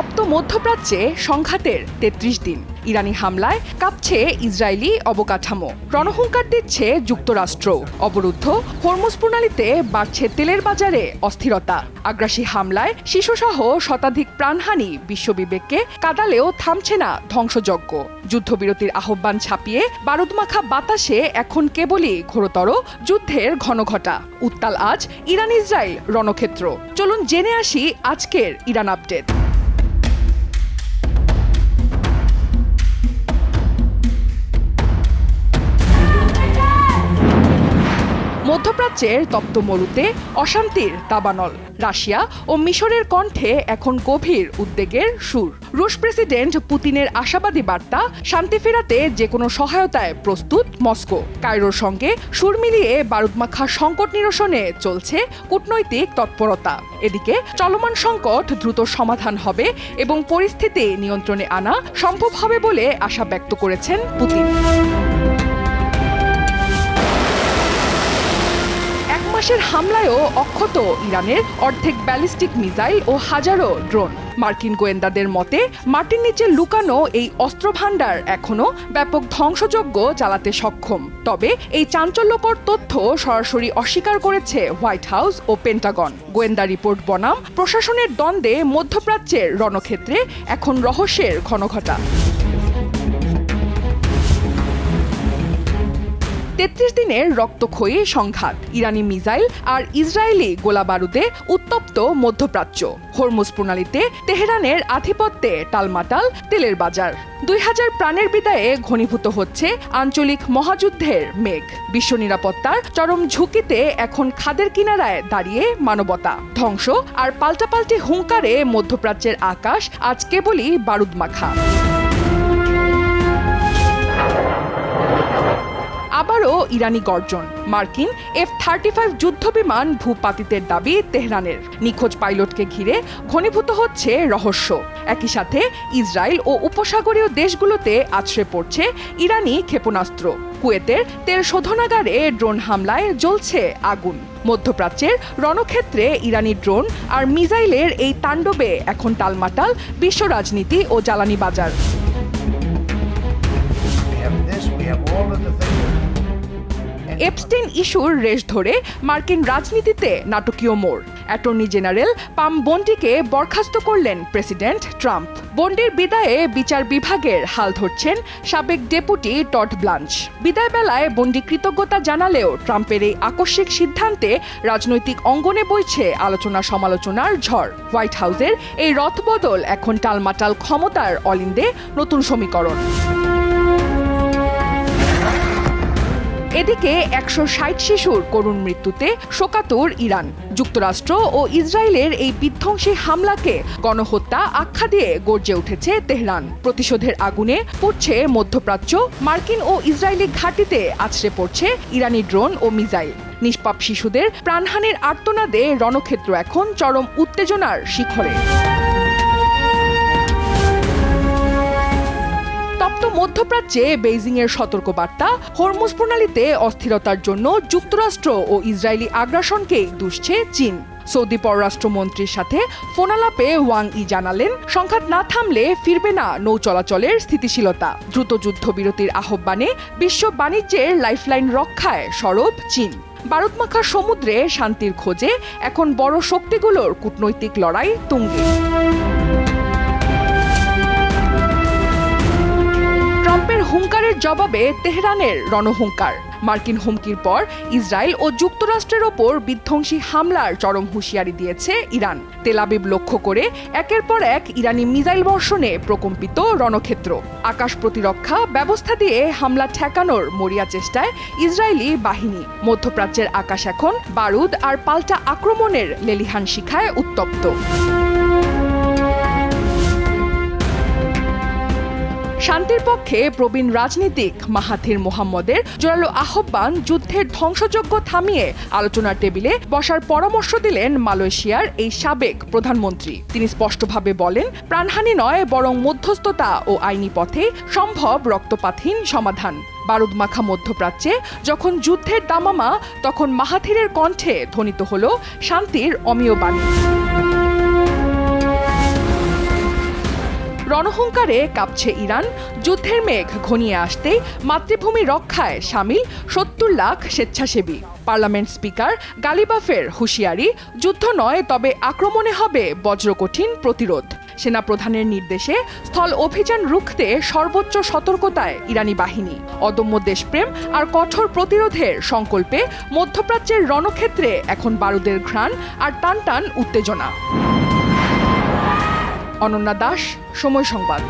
তপ্ত মধ্যপ্রাচ্যে সংঘাতের ৩৩ দিন। ইরানি হামলায় কাঁপছে ইসরায়েলি অবকাঠামো, রণহুঙ্কার দিচ্ছে যুক্তরাষ্ট্র। অবরুদ্ধ হরমুজ প্রণালীতে বাড়ছে তেলের বাজারে অস্থিরতা। আগ্রাসী হামলায় শিশুসহ শতাধিক প্রাণহানি বিশ্ববিবেককে কাঁদালেও থামছে না ধ্বংসযজ্ঞ। যুদ্ধবিরতির আহ্বান ছাপিয়ে বারুদমাখা বাতাসে এখন কেবলই ঘোরতর যুদ্ধের ঘনঘটা। উত্তাল আজ ইরান ইসরায়েল রণক্ষেত্র। চলুন জেনে আসি আজকের ইরান আপডেট। মধ্যপ্রাচ্যের তপ্ত মরুতে অশান্তির দাবানল। রাশিয়া ও মিশরের কণ্ঠে এখন গভীর উদ্বেগের সুর। রুশ প্রেসিডেন্ট পুতিনের আশাবাদী বার্তা, শান্তি ফেরাতে যে কোনো সহায়তায় প্রস্তুত মস্কো। কায়রোর সঙ্গে সুর মিলিয়ে বারুদমাখা সংকট নিরসনে চলছে কূটনৈতিক তৎপরতা। এদিকে চলমান সংকট দ্রুত সমাধান হবে এবং পরিস্থিতি নিয়ন্ত্রণে আনা সম্ভব হবে বলে আশা ব্যক্ত করেছেন পুতিন। মাসের হামলায়ও অক্ষত ইরানের অর্ধেক ব্যালিস্টিক মিসাইল ও হাজারো ড্রোন। মার্কিন গোয়েন্দাদের মতে মাটির নিচে লুকানো এই অস্ত্রভাণ্ডার এখনো ব্যাপক ধ্বংসযজ্ঞ চালাতে সক্ষম। তবে এই চাঞ্চল্যকর তথ্য সরাসরি অস্বীকার করেছে হোয়াইট হাউস ও পেন্টাগন। গোয়েন্দা রিপোর্ট বনাম প্রশাসনের দ্বন্দ্বে মধ্যপ্রাচ্যের রণক্ষেত্রে এখন রহস্যের ঘনঘটা। ৩৩ দিনের রক্তক্ষয়ী সংঘাত, ইরানি মিসাইল আর ইসরায়েলি গোলাবারুদে উত্তপ্ত মধ্যপ্রাচ্য। হরমুজ প্রণালীতে তেহরানের আধিপত্যে টালমাটাল তেলের বাজার। ২০০০ প্রাণের বিদায়ে ঘনীভূত হচ্ছে আঞ্চলিক মহাযুদ্ধের মেঘ। বিশ্ব নিরাপত্তার চরম ঝুঁকিতে এখন খাদের কিনারায় দাঁড়িয়ে মানবতা। ধ্বংস আর পাল্টাপাল্টি হুঙ্কারে মধ্যপ্রাচ্যের আকাশ আজ কেবলই বারুদমাখা। আবারও ইরানি গর্জন। মার্কিন F-35 যুদ্ধবিমান ভূপাতিতের দাবি তেহরানের। নিখোঁজ পাইলটকে ঘিরে ঘনীভূত হচ্ছে রহস্য। একই সাথে ইসরায়েল ও উপসাগরীয় দেশগুলোতে আছড়ে পড়ছে ইরানি ক্ষেপণাস্ত্র। কুয়েতের তেল শোধনাগারে ড্রোন হামলায় জ্বলছে আগুন। মধ্যপ্রাচ্যের রণক্ষেত্রে ইরানি ড্রোন আর মিসাইলের এই তাণ্ডবে এখন টালমাটাল বিশ্ব রাজনীতি ও জ্বালানি বাজার। এপস্টেইন ইস্যুর রেশ ধরে মার্কিন রাজনীতিতে নাটকীয় মোড়। অ্যাটর্নি জেনারেল পাম বন্ডিকে বরখাস্ত করলেন প্রেসিডেন্ট ট্রাম্প। বন্ডির বিদায়ে বিচার বিভাগের হাল ধরছেন সাবেক ডেপুটি টড ব্লাঞ্চ। বিদায় বেলায় বন্ডি কৃতজ্ঞতা জানালেও ট্রাম্পের এই আকস্মিক সিদ্ধান্তে রাজনৈতিক অঙ্গনে বইছে আলোচনা সমালোচনার ঝড়। হোয়াইট হাউসের এই রদবদল এখন টালমাটাল ক্ষমতার অলিন্দে নতুন সমীকরণ। এদিকে ১৬০ শিশুর করুণ মৃত্যুতে শোকাতুর ইরান। যুক্তরাষ্ট্র ও ইসরায়েলের এই বিধ্বংসী হামলাকে গণহত্যা আখ্যা দিয়ে গর্জে উঠেছে তেহরান। প্রতিশোধের আগুনে পুড়ছে মধ্যপ্রাচ্য। মার্কিন ও ইসরায়েলি ঘাঁটিতে আছড়ে পড়ছে ইরানি ড্রোন ও মিসাইল। নিষ্পাপ শিশুদের প্রাণহানির আর্তনাদে রণক্ষেত্র এখন চরম উত্তেজনার শিখরে। তপ্ত মধ্যপ্রাচ্যে বেইজিংয়ের সতর্কবার্তা, হরমুজ প্রণালীতে অস্থিরতার জন্য যুক্তরাষ্ট্র ও ইসরায়েলি আগ্রাসনকেই দুষছে চীন। সৌদি পররাষ্ট্রমন্ত্রীর সাথে ফোনালাপে ওয়াং ই জানালেন, সংঘাত না থামলে ফিরবে না নৌ চলাচলের স্থিতিশীলতা। দ্রুত যুদ্ধবিরতির আহ্বানে বিশ্ব বাণিজ্যের লাইফলাইন রক্ষায় সরব চীন। বারুদমাখা সমুদ্রে শান্তির খোঁজে এখন বড় শক্তিগুলোর কূটনৈতিক লড়াই তুঙ্গে। ট্রাম্পের হুঙ্কারের জবাবে তেহরানের রণহুঙ্কার। মার্কিন হুমকির পর ইসরায়েল ও যুক্তরাষ্ট্রের ওপর বিধ্বংসী হামলার চরম হুঁশিয়ারি দিয়েছে ইরান। তেল আবিব লক্ষ্য করে একের পর এক ইরানি মিসাইল বর্ষণে প্রকম্পিত রণক্ষেত্র। আকাশ প্রতিরক্ষা ব্যবস্থা দিয়ে হামলা ঠেকানোর মরিয়া চেষ্টায় ইসরায়েলি বাহিনী। মধ্যপ্রাচ্যের আকাশ এখন বারুদ আর পাল্টা আক্রমণের লেলিহান শিখায় উত্তপ্ত। শান্তির পক্ষে প্রবীণ রাজনীতিক মাহাথির মোহাম্মদের জোরালো আহ্বান, যুদ্ধের ধ্বংসযজ্ঞ থামিয়ে আলোচনার টেবিলে বসার পরামর্শ দিলেন মালয়েশিয়ার এই সাবেক প্রধানমন্ত্রী। তিনি স্পষ্টভাবে বলেন, প্রাণহানি নয় বরং মধ্যস্থতা ও আইনি পথে সম্ভব রক্তপাতহীন সমাধান। বারুদমাখা মধ্যপ্রাচ্যে যখন যুদ্ধের দামামা, তখন মাহাথিরের কণ্ঠে ধ্বনিত হল শান্তির অমীয় বাণী। রণহুঙ্কারে কাঁপছে ইরান, যুদ্ধের মেঘ ঘনিয়ে আসতেই মাতৃভূমি রক্ষায় সামিল ৭০ লাখ স্বেচ্ছাসেবী। পার্লামেন্ট স্পিকার গালিবাফের হুঁশিয়ারি, যুদ্ধ নয় তবে আক্রমণে হবে বজ্রকঠিন প্রতিরোধ। সেনাপ্রধানের নির্দেশে স্থল অভিযান রুখতে সর্বোচ্চ সতর্কতায় ইরানি বাহিনী। অদম্য দেশপ্রেম আর কঠোর প্রতিরোধের সংকল্পে মধ্যপ্রাচ্যের রণক্ষেত্রে এখন বারুদের ঘ্রাণ আর টানটান উত্তেজনা। অনন্যা দাস, সময় সংবাদ।